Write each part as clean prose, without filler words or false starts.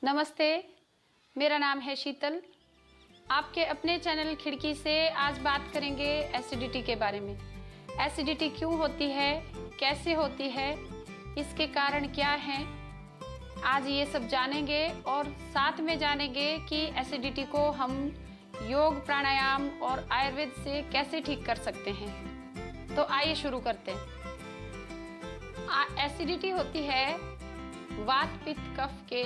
नमस्ते, मेरा नाम है शीतल। आपके अपने चैनल खिड़की से आज बात करेंगे एसिडिटी के बारे में। एसिडिटी क्यों होती है, कैसे होती है, इसके कारण क्या हैं, आज ये सब जानेंगे और साथ में जानेंगे कि एसिडिटी को हम योग, प्राणायाम और आयुर्वेद से कैसे ठीक कर सकते हैं। तो आइए शुरू करते हैं। एसिडिटी होती है वात, पित्त, कफ के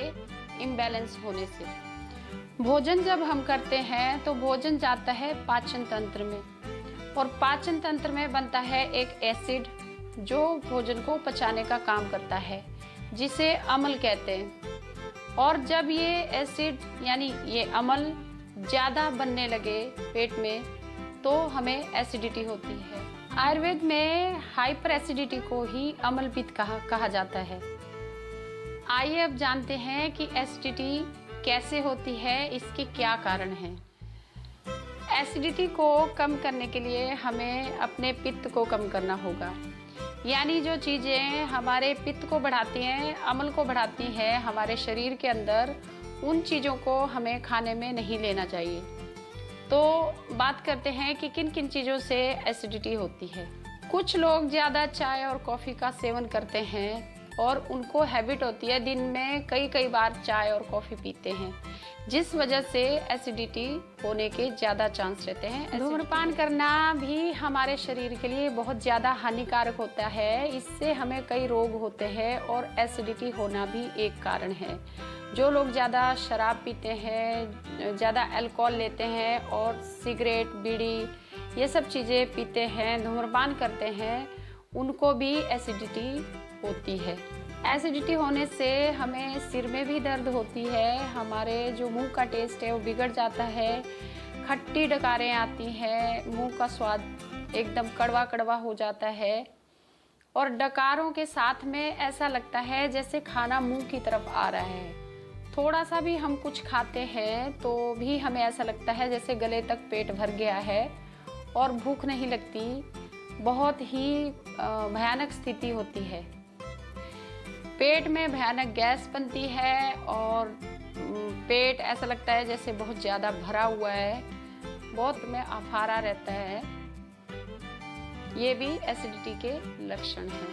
इम्बैलेंस होने से। भोजन जब हम करते हैं तो भोजन जाता है पाचन तंत्र में और पाचन तंत्र में बनता है एक एसिड जो भोजन को पचाने का काम करता है, जिसे अम्ल कहते हैं। और जब ये एसिड यानी ये अम्ल ज़्यादा बनने लगे पेट में तो हमें एसिडिटी होती है। आयुर्वेद में हाइपर एसिडिटी को ही अम्ल पित्त कहा जाता है। आइए अब जानते हैं कि एसिडिटी कैसे होती है, इसके क्या कारण हैं। एसिडिटी को कम करने के लिए हमें अपने पित्त को कम करना होगा, यानी जो चीज़ें हमारे पित्त को बढ़ाती हैं, अम्ल को बढ़ाती हैं हमारे शरीर के अंदर, उन चीज़ों को हमें खाने में नहीं लेना चाहिए। तो बात करते हैं कि किन किन चीज़ों से एसिडिटी होती है। कुछ लोग ज़्यादा चाय और कॉफ़ी का सेवन करते हैं और उनको हैबिट होती है, दिन में कई बार चाय और कॉफ़ी पीते हैं, जिस वजह से एसिडिटी होने के ज़्यादा चांस रहते हैं। धूम्रपान करना भी हमारे शरीर के लिए बहुत ज़्यादा हानिकारक होता है, इससे हमें कई रोग होते हैं और एसिडिटी होना भी एक कारण है। जो लोग ज़्यादा शराब पीते हैं, ज़्यादा अल्कोहल लेते हैं और सिगरेट, बीड़ी ये सब चीज़ें पीते हैं, धूम्रपान करते हैं, उनको भी एसिडिटी होती है। एसिडिटी होने से हमें सिर में भी दर्द होती है, हमारे जो मुंह का टेस्ट है वो बिगड़ जाता है, खट्टी डकारें आती हैं, मुंह का स्वाद एकदम कड़वा कड़वा हो जाता है और डकारों के साथ में ऐसा लगता है जैसे खाना मुंह की तरफ आ रहा है। थोड़ा सा भी हम कुछ खाते हैं तो भी हमें ऐसा लगता है जैसे गले तक पेट भर गया है और भूख नहीं लगती। बहुत ही भयानक स्थिति होती है। पेट में भयानक गैस बनती है और पेट ऐसा लगता है जैसे बहुत ज़्यादा भरा हुआ है, बहुत में अफारा रहता है। ये भी एसिडिटी के लक्षण हैं।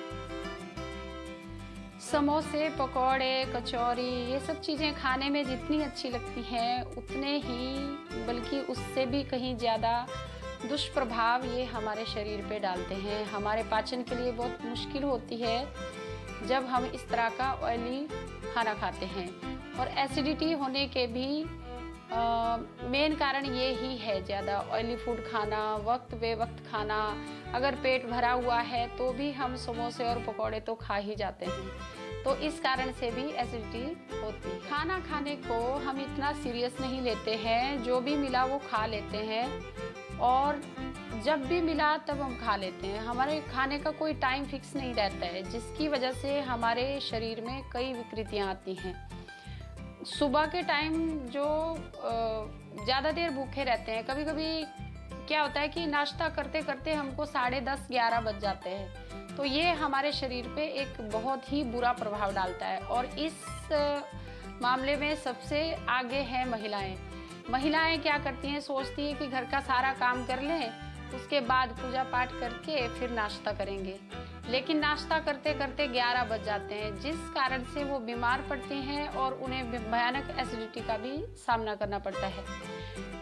समोसे, पकौड़े, कचौरी ये सब चीज़ें खाने में जितनी अच्छी लगती हैं उतने ही बल्कि उससे भी कहीं ज़्यादा दुष्प्रभाव ये हमारे शरीर पे डालते हैं। हमारे पाचन के लिए बहुत मुश्किल होती है जब हम इस तरह का ऑयली खाना खाते हैं। और एसिडिटी होने के भी मेन कारण ये ही है, ज़्यादा ऑयली फूड खाना, वक्त बे वक्त खाना। अगर पेट भरा हुआ है तो भी हम समोसे और पकौड़े तो खा ही जाते हैं, तो इस कारण से भी एसिडिटी होती है। खाना खाने को हम इतना सीरियस नहीं लेते हैं, जो भी मिला वो खा लेते हैं और जब भी मिला तब हम खा लेते हैं। हमारे खाने का कोई टाइम फिक्स नहीं रहता है, जिसकी वजह से हमारे शरीर में कई विकृतियाँ आती हैं। सुबह के टाइम जो ज़्यादा देर भूखे रहते हैं, कभी कभी क्या होता है कि नाश्ता करते करते हमको 10:30 11 बज जाते हैं, तो ये हमारे शरीर पे एक बहुत ही बुरा प्रभाव डालता है। और इस मामले में सबसे आगे हैं महिलाएं। महिलाएं क्या करती हैं, सोचती हैं कि घर का सारा काम कर लें, उसके बाद पूजा पाठ करके फिर नाश्ता करेंगे, लेकिन नाश्ता करते करते 11 बज जाते हैं, जिस कारण से वो बीमार पड़ते हैं और उन्हें भयानक एसिडिटी का भी सामना करना पड़ता है।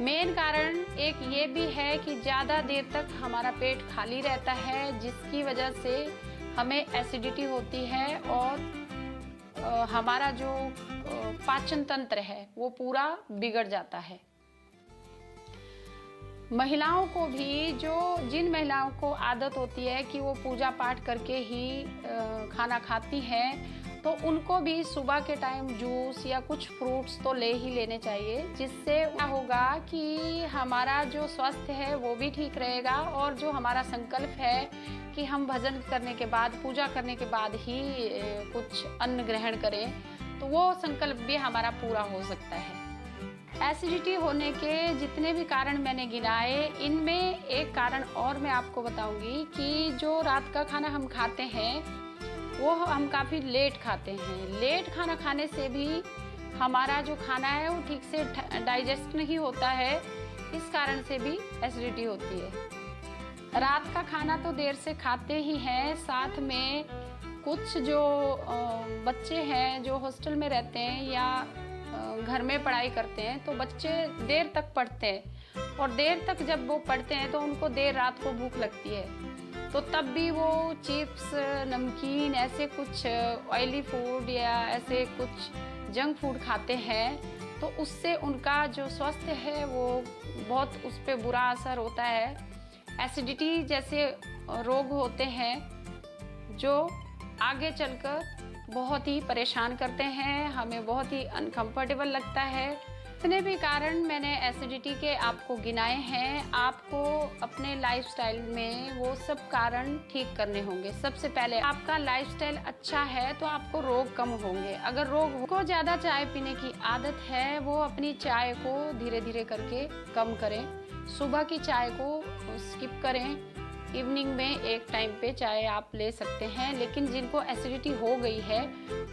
मेन कारण एक ये भी है कि ज़्यादा देर तक हमारा पेट खाली रहता है, जिसकी वजह से हमें एसिडिटी होती है और हमारा जो पाचन तंत्र है वो पूरा बिगड़ जाता है। महिलाओं को भी, जिन महिलाओं को आदत होती है कि वो पूजा पाठ करके ही खाना खाती हैं, तो उनको भी सुबह के टाइम जूस या कुछ फ्रूट्स तो ले ही लेने चाहिए, जिससे क्या होगा कि हमारा जो स्वास्थ्य है वो भी ठीक रहेगा और जो हमारा संकल्प है कि हम भजन करने के बाद, पूजा करने के बाद ही कुछ अन्न ग्रहण करें, तो वो संकल्प भी हमारा पूरा हो सकता है। एसिडिटी होने के जितने भी कारण मैंने गिनाए, इनमें एक कारण और मैं आपको बताऊंगी कि जो रात का खाना हम खाते हैं वो हम काफ़ी लेट खाते हैं। लेट खाना खाने से भी हमारा जो खाना है वो ठीक से डाइजेस्ट नहीं होता है, इस कारण से भी एसिडिटी होती है। रात का खाना तो देर से खाते ही हैं, साथ में कुछ जो बच्चे हैं जो हॉस्टल में रहते हैं या घर में पढ़ाई करते हैं, तो बच्चे देर तक पढ़ते हैं और देर तक जब वो पढ़ते हैं तो उनको देर रात को भूख लगती है, तो तब भी वो चिप्स, नमकीन, ऐसे कुछ ऑयली फूड या ऐसे कुछ जंक फूड खाते हैं, तो उससे उनका जो स्वास्थ्य है वो बहुत उस पर बुरा असर होता है। एसिडिटी जैसे रोग होते हैं जो आगे चलकर बहुत ही परेशान करते हैं, हमें बहुत ही अनकंफर्टेबल लगता है। इतने भी कारण मैंने एसिडिटी के आपको गिनाए हैं। आपको अपने लाइफस्टाइल में वो सब कारण ठीक करने होंगे। सबसे पहले आपका लाइफस्टाइल अच्छा है तो आपको रोग कम होंगे। अगर रोग को ज़्यादा चाय पीने की आदत है, वो अपनी चाय को धीरे धीरे करके कम करें। सुबह की चाय को स्किप करें, इवनिंग में एक टाइम पे चाय आप ले सकते हैं। लेकिन जिनको एसिडिटी हो गई है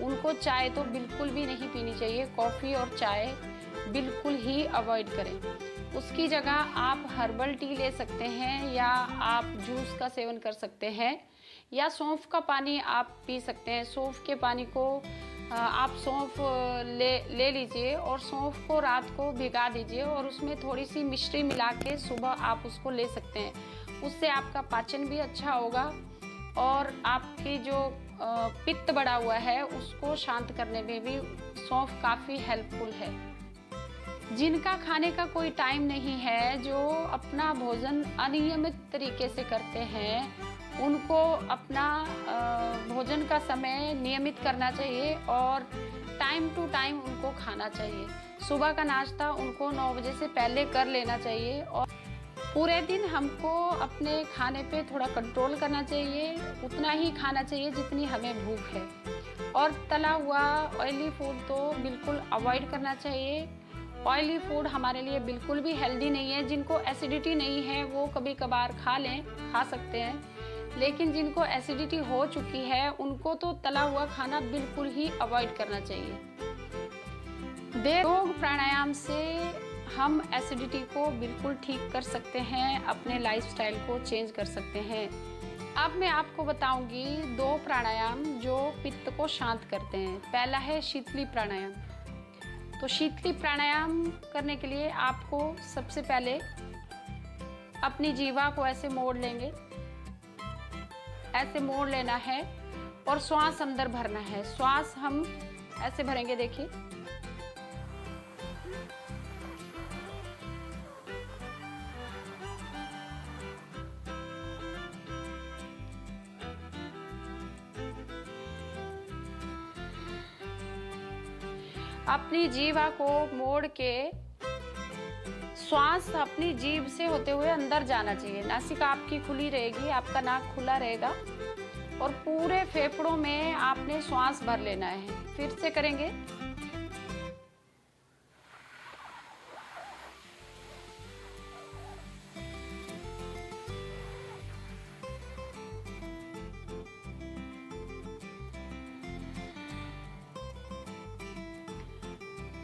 उनको चाय तो बिल्कुल भी नहीं पीनी चाहिए। कॉफ़ी और चाय बिल्कुल ही अवॉइड करें। उसकी जगह आप हर्बल टी ले सकते हैं या आप जूस का सेवन कर सकते हैं या सौंफ का पानी आप पी सकते हैं। सौंफ के पानी को आप सौंफ ले लीजिए और सौंफ को रात को भिगा दीजिए और उसमें थोड़ी सी मिश्री मिला के सुबह आप उसको ले सकते हैं। उससे आपका पाचन भी अच्छा होगा और आपकी जो पित्त बढ़ा हुआ है उसको शांत करने में भी सौंफ काफ़ी हेल्पफुल है। जिनका खाने का कोई टाइम नहीं है, जो अपना भोजन अनियमित तरीके से करते हैं, उनको अपना भोजन का समय नियमित करना चाहिए और टाइम टू टाइम उनको खाना चाहिए। सुबह का नाश्ता उनको 9 बजे से पहले कर लेना चाहिए और पूरे दिन हमको अपने खाने पे थोड़ा कंट्रोल करना चाहिए। उतना ही खाना चाहिए जितनी हमें भूख है और तला हुआ ऑयली फूड तो बिल्कुल अवॉइड करना चाहिए। ऑयली फूड हमारे लिए बिल्कुल भी हेल्दी नहीं है। जिनको एसिडिटी नहीं है वो कभी कभार खा सकते हैं, लेकिन जिनको एसिडिटी हो चुकी है उनको तो तला हुआ खाना बिल्कुल ही अवॉइड करना चाहिए। योग प्राणायाम से हम एसिडिटी को बिल्कुल ठीक कर सकते हैं, अपने लाइफस्टाइल को चेंज कर सकते हैं। अब मैं आपको बताऊंगी 2 प्राणायाम जो पित्त को शांत करते हैं। पहला है शीतली प्राणायाम। तो शीतली प्राणायाम करने के लिए आपको सबसे पहले अपनी जीवा को ऐसे मोड़ लेंगे, ऐसे मोड़ लेना है और श्वास अंदर भरना है। श्वास हम ऐसे भरेंगे, देखिए अपनी जीवा को मोड़ के श्वास अपनी जीभ से होते हुए अंदर जाना चाहिए। नासिका आपकी खुली रहेगी, आपका नाक खुला रहेगा और पूरे फेफड़ों में आपने श्वास भर लेना है। फिर से करेंगे।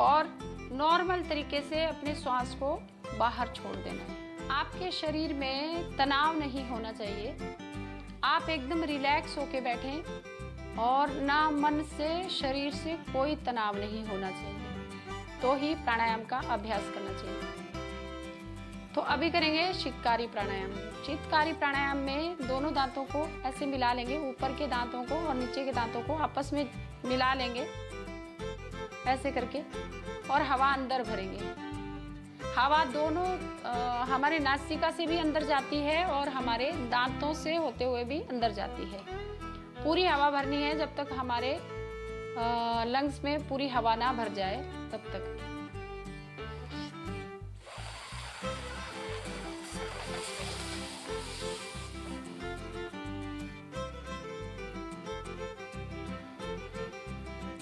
और नॉर्मल तरीके से अपने श्वास को बाहर छोड़ देना है। आपके शरीर में तनाव नहीं होना चाहिए। आप एकदम रिलैक्स होके बैठें और ना मन से शरीर से कोई तनाव नहीं होना चाहिए, तो ही प्राणायाम का अभ्यास करना चाहिए। तो अभी करेंगे शीतकारी प्राणायाम। शीतकारी प्राणायाम में दोनों दांतों को ऐसे मिला लेंगे, ऊपर के दांतों को और नीचे के दांतों को आपस में मिला लेंगे ऐसे करके और हवा अंदर भरेंगे। हवा दोनों हमारे नासिका से भी अंदर जाती है और हमारे दांतों से होते हुए भी अंदर जाती है। पूरी हवा भरनी है जब तक हमारे लंग्स में पूरी हवा ना भर जाए तब तक।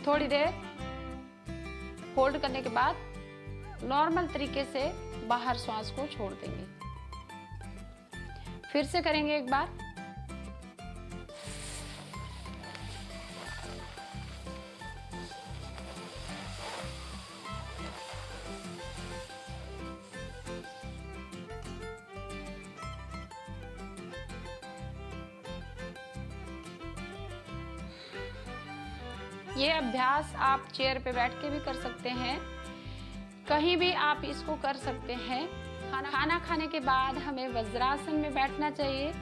थोड़ी देर होल्ड करने के बाद नॉर्मल तरीके से बाहर श्वास को छोड़ देंगे। फिर से करेंगे एक बार। ये अभ्यास आप चेयर पे बैठ के भी कर सकते हैं, कहीं भी आप इसको कर सकते हैं। खाना खाने के बाद हमें वज्रासन में बैठना चाहिए।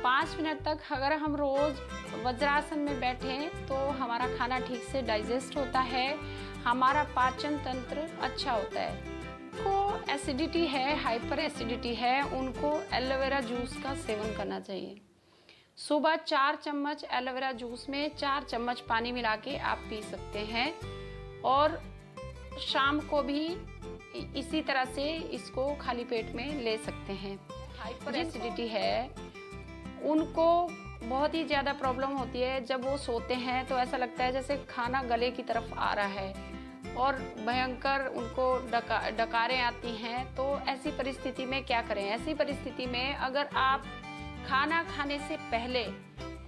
5 मिनट तक अगर हम रोज वज्रासन में बैठें तो हमारा खाना ठीक से डाइजेस्ट होता है, हमारा पाचन तंत्र अच्छा होता है। को एसिडिटी है, हाइपर एसिडिटी है, उनको एलोवेरा जूस का सेवन करना चाहिए। सुबह 4 चम्मच एलोवेरा जूस में 4 चम्मच पानी मिला के आप पी सकते हैं और शाम को भी इसी तरह से इसको खाली पेट में ले सकते हैं। हाइपर एसिडिटी है, उनको बहुत ही ज़्यादा प्रॉब्लम होती है। जब वो सोते हैं तो ऐसा लगता है जैसे खाना गले की तरफ आ रहा है और भयंकर उनको डकारें आती हैं। तो ऐसी परिस्थिति में क्या करें? ऐसी परिस्थिति में अगर आप खाना खाने से पहले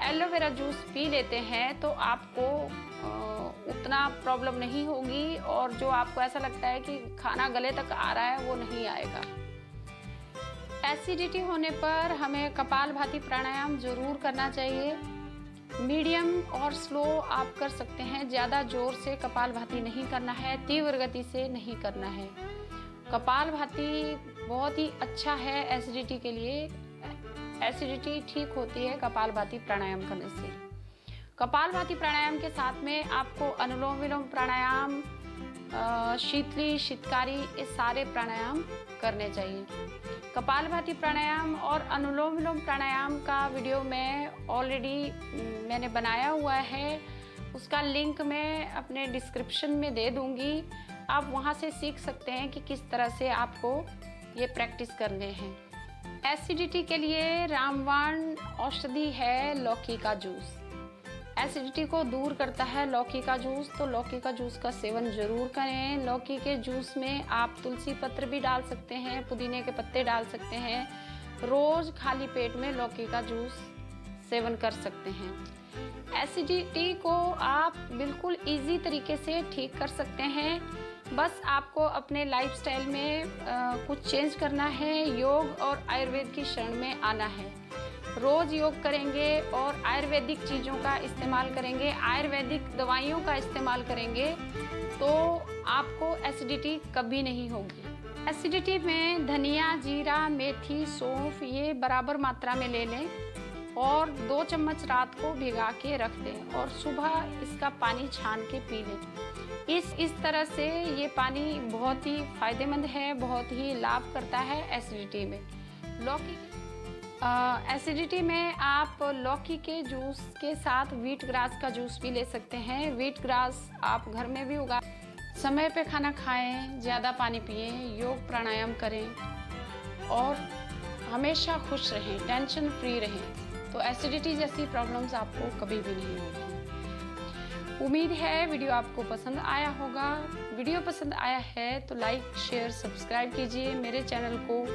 एलोवेरा जूस पी लेते हैं तो आपको उतना प्रॉब्लम नहीं होगी और जो आपको ऐसा लगता है कि खाना गले तक आ रहा है वो नहीं आएगा। एसिडिटी होने पर हमें कपालभाति प्राणायाम जरूर करना चाहिए। मीडियम और स्लो आप कर सकते हैं, ज़्यादा जोर से कपालभाति नहीं करना है, तीव्र गति से नहीं करना है। कपालभाति बहुत ही अच्छा है एसिडिटी के लिए। एसिडिटी ठीक होती है कपालभाति प्राणायाम करने से। कपालभाति प्राणायाम के साथ में आपको अनुलोम विलोम प्राणायाम, शीतली, शीतकारी, ये सारे प्राणायाम करने चाहिए। कपालभाति प्राणायाम और अनुलोम विलोम प्राणायाम का वीडियो मैंने बनाया हुआ है, उसका लिंक मैं अपने डिस्क्रिप्शन में दे दूंगी। आप वहां से सीख सकते हैं कि किस तरह से आपको ये प्रैक्टिस करने हैं। एसिडिटी के लिए रामबाण औषधि है लौकी का जूस। एसिडिटी को दूर करता है लौकी का जूस, तो लौकी का जूस का सेवन जरूर करें। लौकी के जूस में आप तुलसी पत्र भी डाल सकते हैं, पुदीने के पत्ते डाल सकते हैं। रोज खाली पेट में लौकी का जूस सेवन कर सकते हैं। एसिडिटी को आप बिल्कुल इजी तरीके से ठीक कर सकते हैं। बस आपको अपने लाइफस्टाइल में कुछ चेंज करना है, योग और आयुर्वेद की शरण में आना है। रोज योग करेंगे और आयुर्वेदिक चीज़ों का इस्तेमाल करेंगे, आयुर्वेदिक दवाइयों का इस्तेमाल करेंगे तो आपको एसिडिटी कभी नहीं होगी। एसिडिटी में धनिया, जीरा, मेथी, सौंफ ये बराबर मात्रा में ले लें और 2 चम्मच रात को भिगा के रख दें और सुबह इसका पानी छान के पी लें। इस तरह से ये पानी बहुत ही फायदेमंद है, बहुत ही लाभ करता है एसिडिटी में। लौकी एसिडिटी में आप लौकी के जूस के साथ व्हीट ग्रास का जूस भी ले सकते हैं। व्हीट ग्रास आप घर में भी उगा। समय पे खाना खाएं, ज़्यादा पानी पिएं, योग प्राणायाम करें और हमेशा खुश रहें, टेंशन फ्री रहें, तो एसिडिटी जैसी प्रॉब्लम्स आपको कभी भी नहीं होगी। उम्मीद है वीडियो आपको पसंद आया होगा। वीडियो पसंद आया है तो लाइक, शेयर, सब्सक्राइब कीजिए। मेरे चैनल को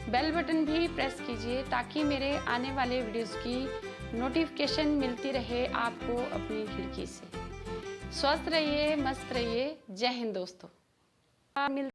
बेल बटन भी प्रेस कीजिए ताकि मेरे आने वाले वीडियोस की नोटिफिकेशन मिलती रहे आपको अपनी खिड़की से। स्वस्थ रहिए, मस्त रहिए। जय हिंद दोस्तों।